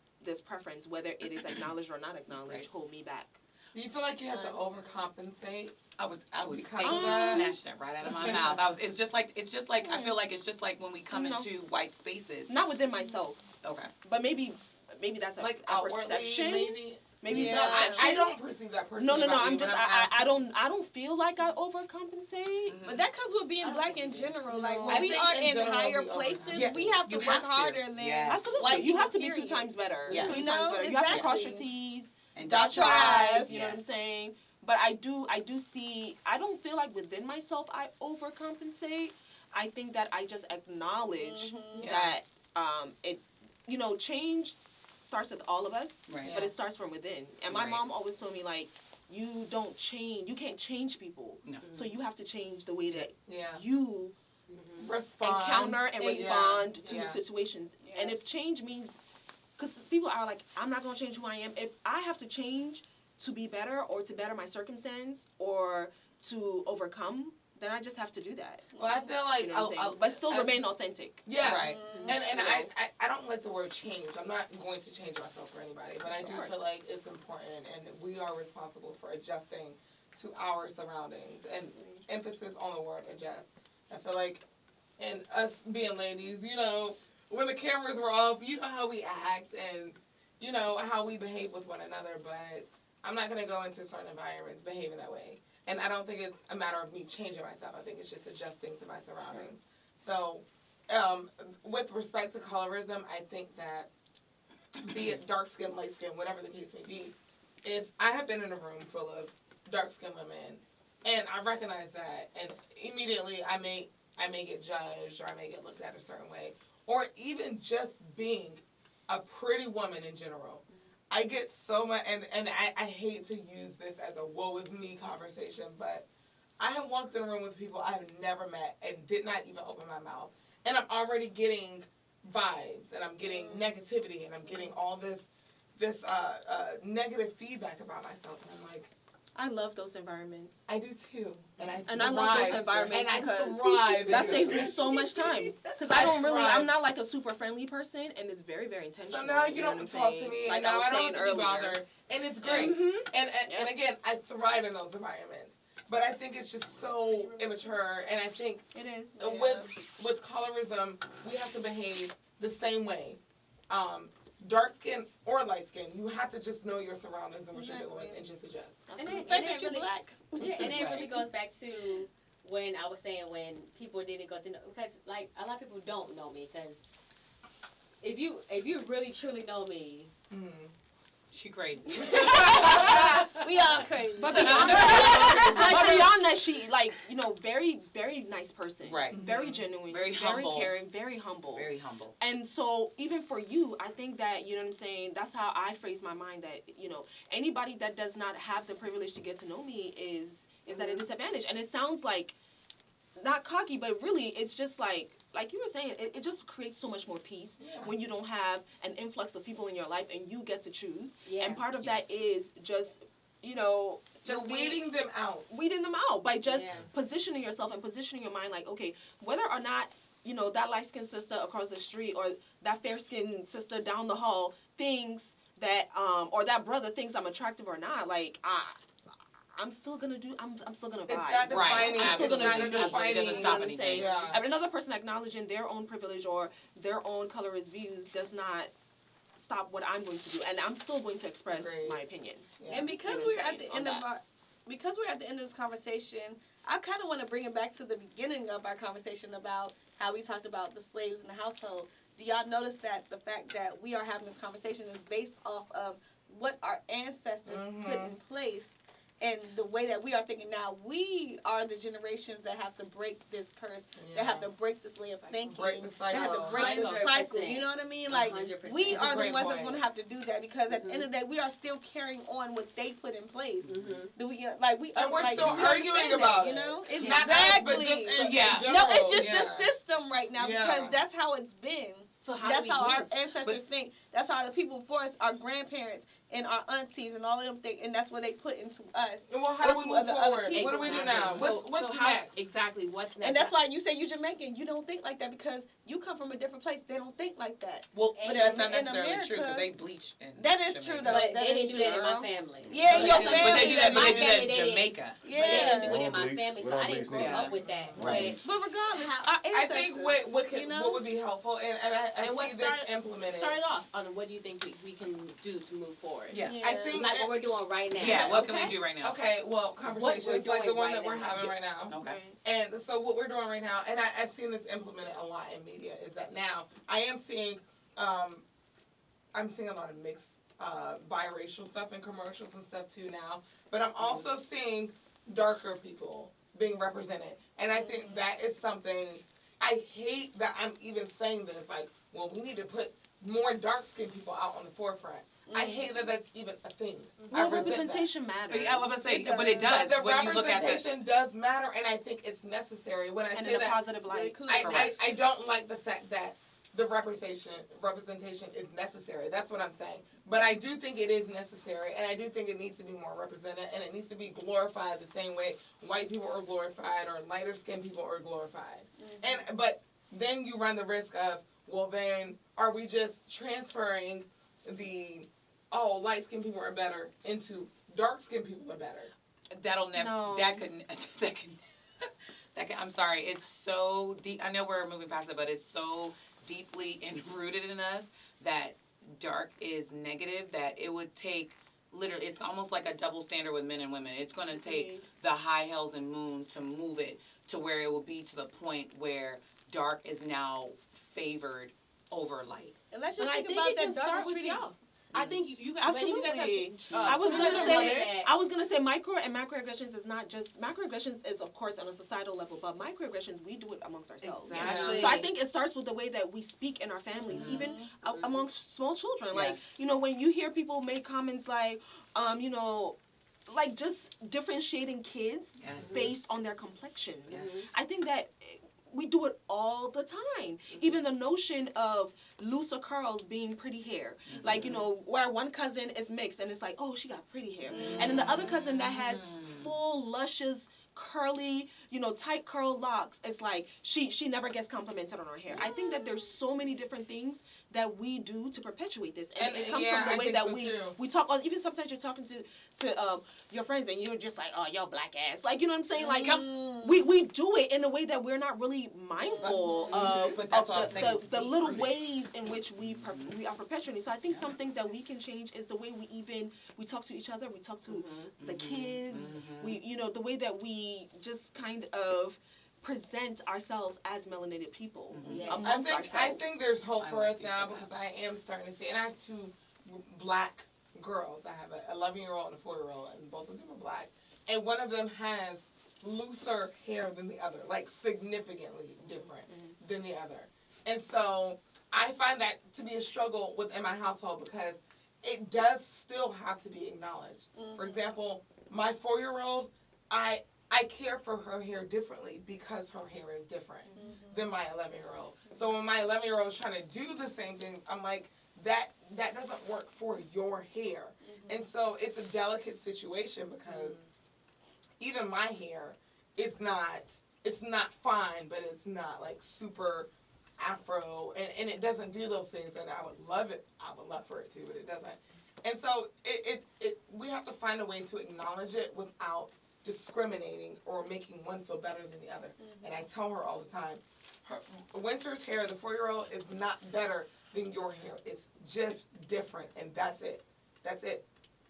preference, whether it is acknowledged or not acknowledged, hold me back. Do you feel like you had to overcompensate? I was Because of that? snatching it right out of my mouth. It's just like I feel like it's just like when we come into white spaces. Not within myself, Okay. but maybe that's Like a outwardly, perception. maybe it's no, not perception. I don't perceive that personally. No. about you, I'm but just I don't feel like I overcompensate. But that comes with being black in general. Like I when we think are in in general higher we places, overcompensate. we have to You work have to. harder than Yes. Absolutely, white you have to people, be 2 times better. Yes. 3 You times know, better. You have to cross your exactly. T's, And dot your I's. You know Yes. what I'm saying? But I do see. I don't feel like within myself I overcompensate. I think that I just acknowledge that it, change starts with all of us, Right. but it starts from within. And my Right. mom always told me, like, you can't change people. No. So you have to change the way that Yeah. you Respond. encounter and respond to Yeah. situations. And if change means, because people are like, I'm not going to change who I am. If I have to change to be better or to better my circumstance or to overcome, then I just have to do that. Well, I feel like, You know what I'm saying? But still remain authentic. Yeah. Right. And I don't like the word change. I'm not going to change myself for anybody, but I do feel like it's important, and we are responsible for adjusting to our surroundings, and emphasis on the word adjust. I feel like, and us being ladies, when the cameras were off, you know how we act and you know how we behave with one another, but I'm not going to go into certain environments behaving that way. And I don't think it's a matter of me changing myself. I think it's just adjusting to my surroundings. Sure. So, with respect to colorism, I think that, be it dark skin, light skin, whatever the case may be, if I have been in a room full of dark skinned women, and I recognize that, and immediately I may get judged, or I may get looked at a certain way, or even just being a pretty woman in general, I get so much, and I hate to use this as a woe is me conversation, but I have walked in a room with people I have never met and did not even open my mouth. And I'm already getting vibes, and I'm getting negativity, and I'm getting all this negative feedback about myself. And I'm like, I love those environments. I do too. And I love those environments and because I thrive that saves me so much time. Because I'm not like a super friendly person, and it's very, very intentional. So now you know what I'm don't talk to saying? me, Like and I now was I saying don't have to be earlier. bothered. And it's great. And again, I thrive in those environments. But I think it's just so immature, and I think It is. with colorism, we have to behave the same way. Dark skin or light skin, you have to just know your surroundings and what you're dealing with, and just adjust. And And the fact it that you're really- black. Yeah, and it really goes back to when I was saying when people didn't go to know, because like a lot of people don't know me, because if you really truly know me, she crazy. we all crazy. But beyond that, she very, very nice person. Right. Very genuine. Very humble. Very caring. Very humble. Very humble. And so even for you, I think that, you know what I'm saying, that's how I phrase my mind, that, anybody that does not have the privilege to get to know me is at a disadvantage. And it sounds like not cocky, but really it's just like you were saying, it just creates so much more peace when you don't have an influx of people in your life and you get to choose. Yeah. And part of that is just, just weeding them out. Weeding them out by just positioning yourself and positioning your mind like, okay, whether or not, that light-skinned sister across the street or that fair-skinned sister down the hall thinks that, or that brother thinks I'm attractive or not, like, I'm still gonna do. I'm still gonna vibe. It's not defining. I'm still gonna do. It doesn't stop anything. And another person acknowledging their own privilege or their own colorist views does not stop what I'm going to do, and I'm still going to express my opinion. Yeah. And because we're at the end of this conversation, I kind of want to bring it back to the beginning of our conversation about how we talked about the slaves in the household. Do y'all notice that the fact that we are having this conversation is based off of what our ancestors put in place? And the way that we are thinking now, we are the generations that have to break this curse, that have to break this way of thinking, that have to break the cycle. You know what I mean? Like, 100%. we are the ones that's going to have to do that, because at the end of the day, we are still carrying on what they put in place. Do we, and we're still arguing about it. Exactly. No, it's just the system right now, because that's how it's been. So that's how our ancestors think. That's how the people before us, our grandparents and our aunties and all of them think, and that's what they put into us. Well, how do we move forward? What do we do now? What's next? Exactly, what's next? And that's why you say you're Jamaican. You don't think like that because you come from a different place. They don't think like that. Well, but that's not necessarily true, because they bleach in That is true, though. But they didn't do that in my family. Yeah, in your family. But they do that in Jamaica. Yeah. But they didn't do it in my family, so I didn't grow up with that. Right. But regardless, our ancestors, I think what would be helpful, and I see this implemented. Start it off on what do you think we can do to move forward? Yeah. I think like what we're doing right now. Yeah, what can we do right now? Okay, well, conversations like the one that we're having right now. Okay. And so what we're doing right now, and I've seen this implemented a lot in media, is that now I am seeing, I'm seeing a lot of mixed biracial stuff in commercials and stuff too now, but I'm also seeing darker people being represented. And I think that is something, I hate that I'm even saying this, like, well, we need to put more dark-skinned people out on the forefront. I hate that that's even a thing. Well, representation matters. I was going to say, but it does. But the when you look at representation does matter, and I think it's necessary. When I and say in that, a positive light. I don't like the fact that the representation is necessary. That's what I'm saying. But I do think it is necessary, and I do think it needs to be more represented, and it needs to be glorified the same way white people are glorified or lighter-skinned people are glorified. But then you run the risk of, well, then are we just transferring the light-skinned people are better into dark-skinned people are better? That'll never. No. That can. I'm sorry. It's so deep. I know we're moving past it, but it's so deeply enrooted in us that dark is negative. That it would take literally. It's almost like a double standard with men and women. It's going to take the high hells and moon to move it to where it will be to the point where dark is now favored over light. And let's just think about that dark street. I think you guys absolutely. I was gonna say micro and macroaggressions is not just macroaggressions is of course on a societal level, but microaggressions we do it amongst ourselves. Exactly. So I think it starts with the way that we speak in our families, even amongst small children. Like when you hear people make comments like, like just differentiating kids based on their complexions. I think that we do it all the time. Even the notion of looser curls being pretty hair. Like, where one cousin is mixed and it's like, oh, she got pretty hair. And then the other cousin that has full, luscious, curly, tight curl locks, it's like she never gets complimented on her hair. I think that there's so many different things that we do to perpetuate this. And it comes from the way that we talk. Or even sometimes you're talking to your friends and you're just like, oh, yo, black ass. Like, you know what I'm saying? Like, we do it in a way that we're not really mindful of the little ways in which we are perpetuating. So I think some things that we can change is the way we talk to each other, we talk to the kids, the way that we just kind kind of present ourselves as melanated people Yeah. amongst ourselves. I think there's hope for us like you now said because I am starting to see, and I have 2 black girls. I have an 11-year-old and a 4-year-old, and both of them are black. And one of them has looser hair than the other, like significantly different than the other. And so I find that to be a struggle within my household because it does still have to be acknowledged. For example, my 4-year-old, I care for her hair differently because her hair is different than my 11-year-old. So when my 11-year-old is trying to do the same things, I'm like, that doesn't work for your hair. And so it's a delicate situation because even my hair is it's not fine, but it's not like super afro, and it doesn't do those things, and I would love for it to, but it doesn't. And so we have to find a way to acknowledge it without discriminating or making one feel better than the other. And I tell her all the time, Winter's hair, the 4-year-old, is not better than your hair. It's just different, and that's it.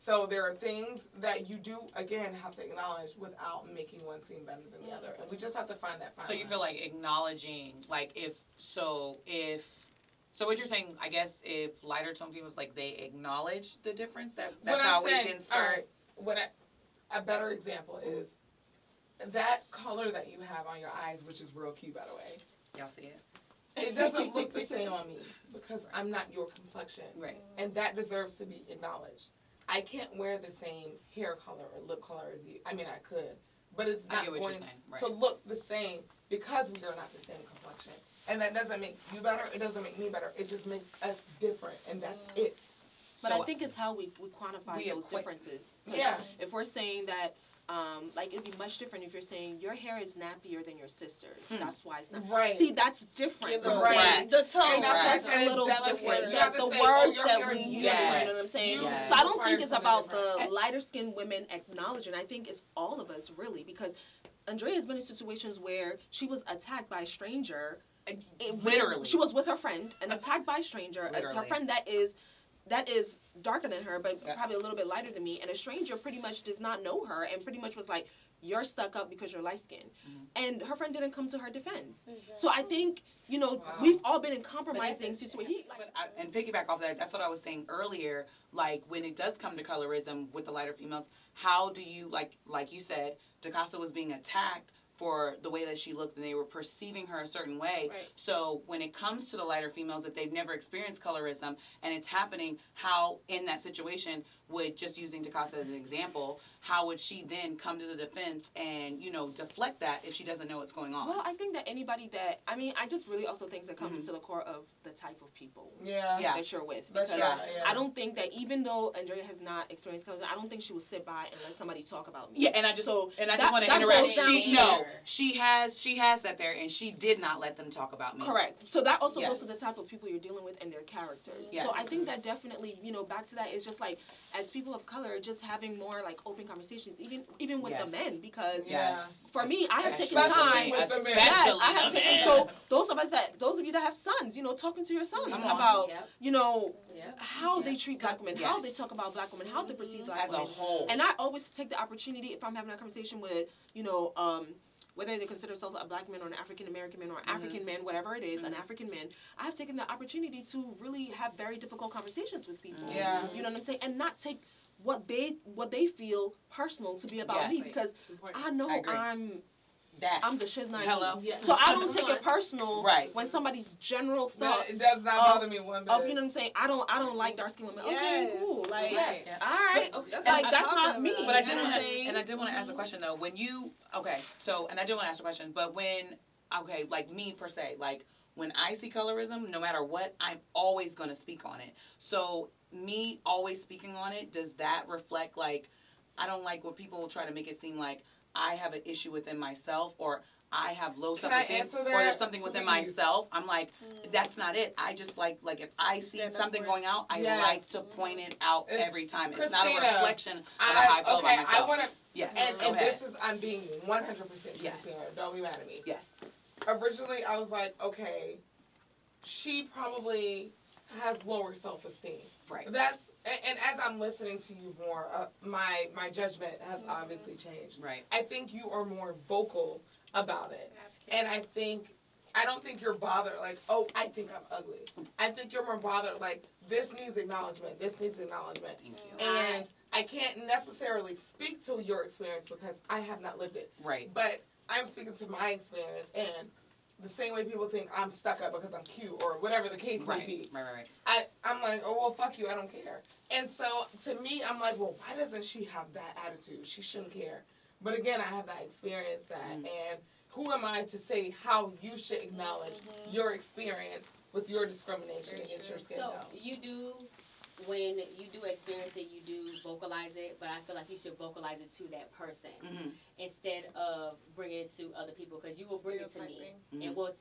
So there are things that you do, again, have to acknowledge without making one seem better than the other. And we just have to find that fine So you feel like acknowledging, like so what you're saying, I guess, if lighter tone females, like, they acknowledge the difference, that's how we can start. A better example is that color that you have on your eyes, which is real cute, by the way. Y'all see it? It doesn't look the same on me because I'm not your complexion. Right. And that deserves to be acknowledged. I can't wear the same hair color or lip color as you. I mean, I could, but it's not going to look the same because we are not the same complexion. And that doesn't make you better. It doesn't make me better. It just makes us different, and that's it. But I think it's how we quantify those differences. Yeah. If we're saying that, like, it'd be much different if you're saying your hair is nappier than your sister's. That's why it's not. Right. See, that's different from Right. saying The tone. it's just a little different. Yeah, the words that we use, you know what I'm saying? Yes. So I don't think it's Something about different. the lighter-skinned women acknowledging. I think it's all of us, really, because Andrea has been in situations where she was attacked by a stranger. Literally. She was with her friend and attacked by a stranger. Literally. Her friend that is darker than her, but probably a little bit lighter than me. And a stranger pretty much does not know her and pretty much was like, you're stuck up because you're light-skinned. And her friend didn't come to her defense. Exactly. So I think, we've all been in compromising situations. And piggyback off that, that's what I was saying earlier. Like, when it does come to colorism with the lighter females, how do you, like you said, DaCosta was being attacked for the way that she looked, and they were perceiving her a certain way. Right. So when it comes to the lighter females, if they've never experienced colorism and it's happening, how in that situation would, just using DaCosta as an example, how would she then come to the defense and, deflect that if she doesn't know what's going on? Well, I think that I just really also think it comes to the core of the type of people that you're with. Because I don't think that even though Andrea has not experienced colorism, I don't think she would sit by and let somebody talk about me. Yeah, and I just want to interrupt. She has sat there and she did not let them talk about me. Correct. So that also goes to the type of people you're dealing with and their characters. Yes. So I think that definitely, back to that, is just like, as people of color, just having more like open conversations, even with the men, because for me, I have taken time. With the men. Yes, I have taken. So those of you that have sons, talking to your sons about, how they treat black women, how they talk about black women, how they perceive black women as a whole. And I always take the opportunity, if I'm having a conversation with, whether they consider themselves a black man or an African American man or African man, whatever it is, an African man, I have taken the opportunity to really have very difficult conversations with people. Yeah. You know what I'm saying? And not take what they feel personal to be about me, because I know I'm the shiznai. Hello. Yeah. So I don't take it personal when somebody's general thoughts. It does not bother me one bit. Of, you know what I'm saying? I don't like dark skinned women. Okay, cool. Like, all right. That's That's not me. But I you did know what want I'm to, saying? and I did want to ask a question though. When you and I did want to ask a question, but like me per se, like when I see colorism, no matter what, I'm always going to speak on it. So me always speaking on it, does that reflect like, I don't like when people try to make it seem like I have an issue within myself, or I have low self-esteem, or there's something within myself. I'm like, that's not it. I just like if I see something going out, I like to point it out every time. It's not a reflection of how I feel about myself. I want to, and this is, I'm being 100% transparent. Don't be mad at me. Yes. Originally, I was like, okay, she probably has lower self-esteem. Right. And as I'm listening to you more, my judgment has obviously changed. Right. I think you are more vocal about it. And I don't think you're bothered like, oh, I think I'm ugly. I think you're more bothered like, this needs acknowledgement. This needs acknowledgement. Thank you. And I can't necessarily speak to your experience because I have not lived it. Right. But I'm speaking to my experience, and the same way people think I'm stuck up because I'm cute or whatever the case may be. Right. I'm like, oh, well, fuck you. I don't care. And so to me, I'm like, well, why doesn't she have that attitude? She shouldn't care. But again, I have that experience and who am I to say how you should acknowledge your experience with your discrimination against your skin tone? So you do, when you do experience it, you do vocalize it, but I feel like you should vocalize it to that person instead of bringing it to other people, because you will bring it to me and we'll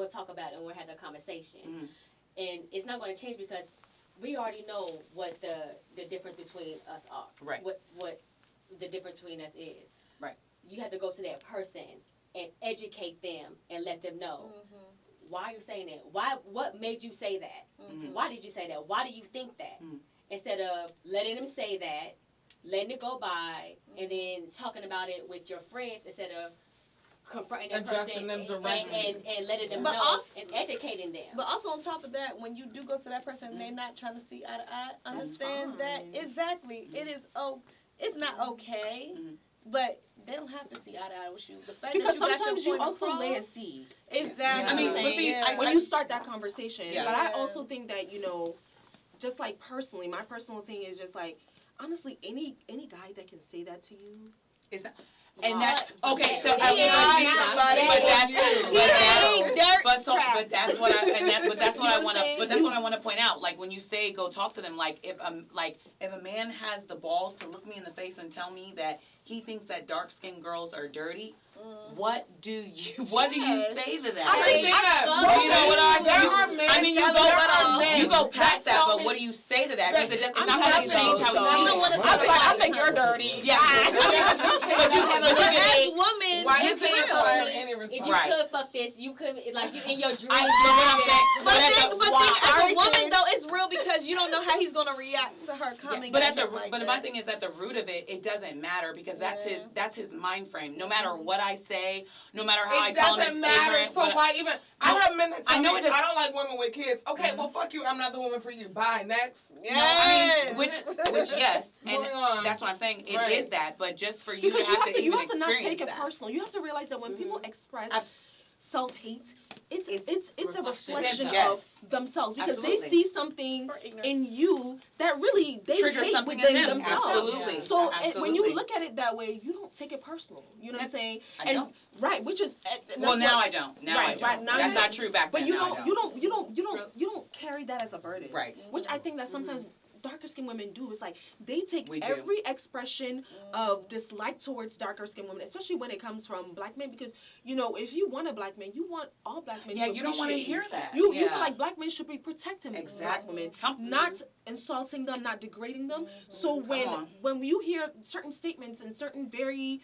talk about it and we'll have a conversation. And it's not going to change because we already know what the difference between us are. Right. What the difference between us is. Right. You have to go to that person and educate them and let them know. Why are you saying that? What made you say that? Why did you say that? Why do you think that? Instead of letting them say that, letting it go by, and then talking about it with your friends instead of confronting that addressing them directly and letting them But know also, and educating them. But also on top of that, when you do go to that person and they're not trying to see eye to eye, understand that exactly it is it's not okay, but they don't have to see eye to eye with you. The fact Because that you sometimes got your you point also across, lay a seed. Exactly. I mean, but see, when you start that conversation, but I also think that, you know, just like personally, my personal thing is just like, honestly, any guy that can say that to you is that. And that's okay. So but that's what I want to point out. Like when you say go talk to them, like if a man has the balls to look me in the face and tell me that he thinks that dark skinned girls are dirty, what do you say to that? I think you know what I mean? You go past that, but what do you say to that? Because it's not going to change how we feel. I think you're dirty. Yeah. As women, why you you say it for any if you response? could fuck this, you could like you in your dreams. But as a woman though, it's real because you don't know how he's gonna react to her coming. But my thing is at the root of it, it doesn't matter because that's his mind frame. No matter what I say, no matter how I tell him it's doesn't matter. ignorant, So why even? I have men that tell me it I don't like women with kids. Okay, well fuck you. I'm not the woman for you. Bye. Next. I mean, which yes, and Moving on. that's what I'm saying. It is that, but just for you Because to have to you even have to not take it that. personal. You have to realize that when people express self-hate, it's a reflection Yes. of themselves because Absolutely. they see something in you that really they Trigger hate something within in them. themselves. Absolutely. So Absolutely. when you look at it that way, you don't take it personal. You know what I'm saying? I don't. Right, which is Well, now I don't. Now I don't. Right, now That's you not don't. true back But then. you Now I don't carry that as a burden. Right. Which I think that sometimes darker skinned women do is like they take We do. every expression of dislike towards darker skinned women, especially when it comes from black men, because you know if you want a black man, you want all black men. Yeah, to you don't want to appreciate hear that. You yeah. feel like black men should be protecting black women, not insulting them, not degrading them. So when you hear certain statements and certain very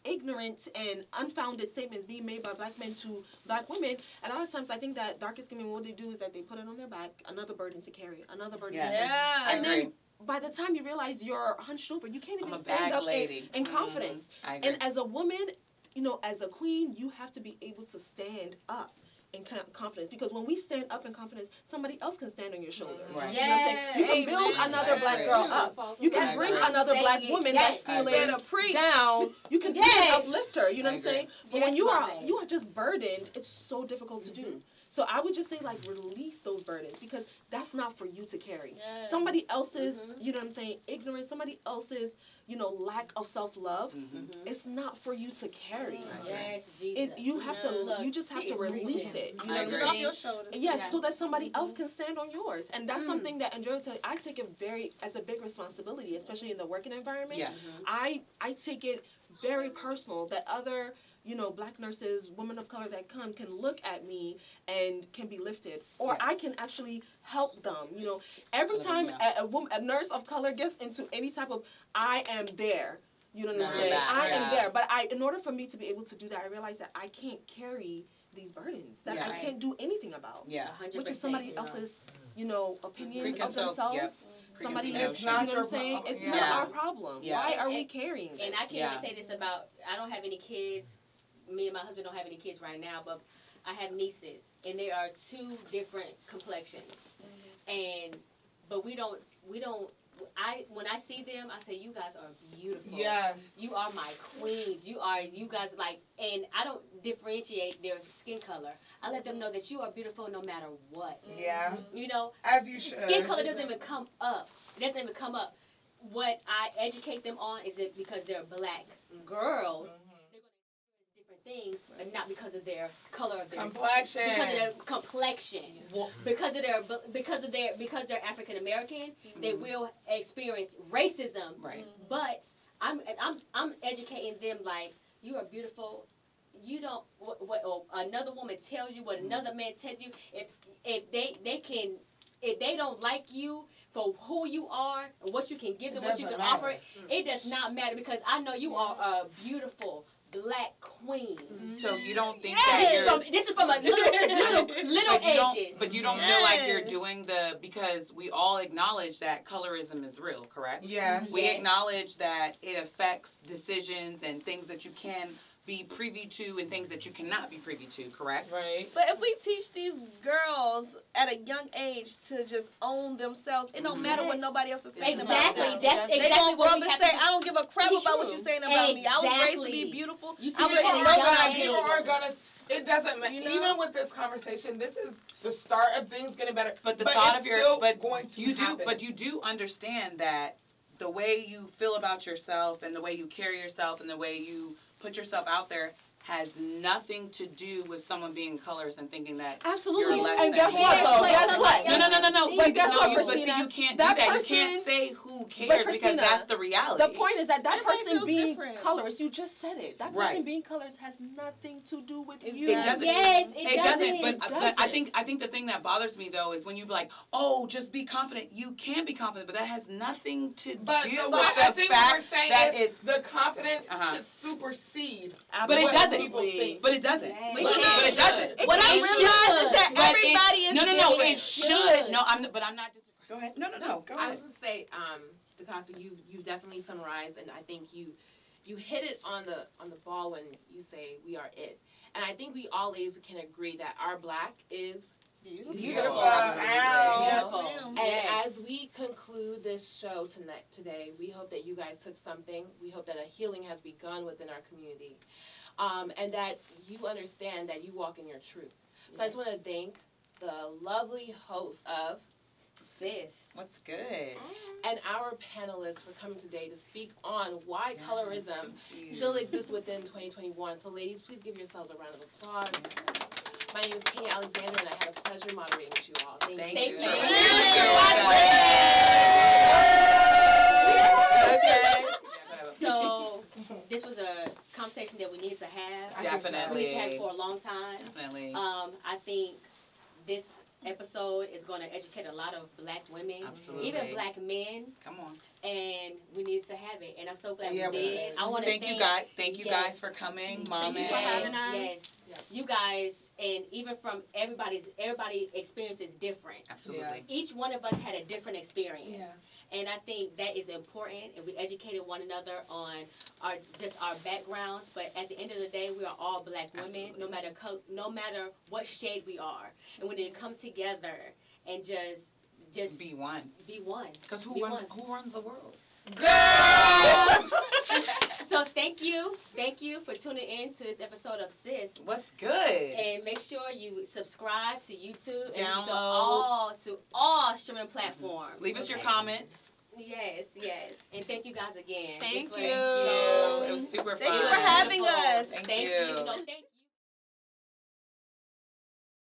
ignorant and unfounded statements being made by black men to black women, and a lot of times I think that darker skinned women, what they do is that they put it on their back, another burden to carry, another burden to carry. And then by the time you realize you're hunched over, you can't even stand up in confidence. And as a woman, as a queen, you have to be able to stand up in confidence, because when we stand up in confidence, somebody else can stand on your shoulder. Right. You know what I'm saying? You can build another black girl up. You can bring another black woman that's feeling down. You can uplift her. You know what I'm saying? But when you are just burdened, it's so difficult to do. So I would just say, like, release those burdens, because that's not for you to carry. Somebody else's, you know what I'm saying, ignorance, somebody else's, lack of self-love, it's not for you to carry. Yes, Jesus. You just have to release it. You know what I'm It's off saying? your shoulders. Yes, so that somebody else can stand on yours. And that's something that, and I take it as a big responsibility, especially in the working environment. Yes. I take it very personal that other black nurses, women of color that come can look at me and can be lifted, or I can actually help them. Every time a nurse of color gets into any type of, I am there. You know what I'm saying? I am there. But in order for me to be able to do that, I realize that I can't carry these burdens that I can't do anything about. Yeah. Which is somebody else's, opinion of themselves. Yep. Somebody, It's you not know your what I'm saying? problem. It's not our problem. Yeah. Why are we carrying this? And I can't even say this about, I don't have any kids, me and my husband don't have any kids right now, but I have nieces, and they are 2 different complexions, but we don't. When I see them, I say, you guys are beautiful. Yes. You are my queens. You guys like, and I don't differentiate their skin color. I let them know that you are beautiful no matter what. Yeah. You know, as you should. Skin color doesn't even come up. It doesn't even come up. What I educate them on is that because they're black girls, they're going to experience different things, but not because of their color of their complexion. Because of their complexion. Because they're African American, they will experience racism. Right. But I'm educating them like, you are beautiful. You don't what another woman tells you, what another man tells you. If they don't like you for who you are and what you can give them, what you can offer, it does not matter, because I know you are a beautiful Black queen. So you don't think that you're... This is from a little ages. But you don't feel like you're doing because we all acknowledge that colorism is real, correct? Yeah. We acknowledge that it affects decisions and things that you can be privy to and things that you cannot be privy to, correct? Right. But if we teach these girls at a young age to just own themselves, it don't matter what nobody else is saying about them. That's They exactly gonna what we have say, to I don't give a crap about what you're saying about me. I was raised to be beautiful. People are gonna. It doesn't matter. Even with this conversation, this is the start of things getting better. But the you do understand that the way you feel about yourself and the way you carry yourself and the way you put yourself out there has nothing to do with someone being colors and thinking that absolutely. You're less and than guess what though? Guess what? No. But guess what, But Christina? see, you can't do that. You can't say who cares because that's the reality. The point is that person being different. colorist, you just said it. That person being colorist has nothing to do with you. It doesn't. Yes, it doesn't. But I think the thing that bothers me though is when you be like, oh, just be confident. You can be confident, but that has nothing to do with I think what we're saying that is the confidence should supersede. But it doesn't. But it doesn't. But it doesn't. What I realize is that everybody is No. It should. No, I'm not. Go ahead. No. Go ahead. I was just say, DaCosta, you definitely summarized, and I think you hit it on the ball when you say we are it, and I think we all ladies can agree that our black is beautiful. Beautiful. And as we conclude this show today, we hope that you guys took something. We hope that a healing has begun within our community. And that you understand that you walk in your truth. So I just want to thank the lovely host of Sis. What's good? And our panelists for coming today to speak on why colorism still exists within 2021. So ladies, please give yourselves a round of applause. My name is Tina Alexander, and I had a pleasure moderating with you all. Thank you. So this was a conversation that we needed to have. Definitely. We've had for a long time. Definitely. I think this episode is going to educate a lot of Black women, even Black men. Come on. And we needed to have it, and I'm so glad we did. I want to thank you guys. Thank you guys for coming, Mom. Thank you for having us. Yes. You guys, and even from everybody experience is different. Absolutely. Each one of us had a different experience. Yeah. And I think that is important, and we educated one another on our backgrounds. But at the end of the day, we are all Black women, no matter what shade we are, and we need to come together and just be one. Be one. Because who runs the world? Girl! So thank you for tuning in to this episode of Sis. What's good? And make sure you subscribe to YouTube, download, and to all streaming platforms. Leave us your comments. Yes, and thank you guys again. Thank you. It was super fun. Thank you for having us. Thank you. No, thank you.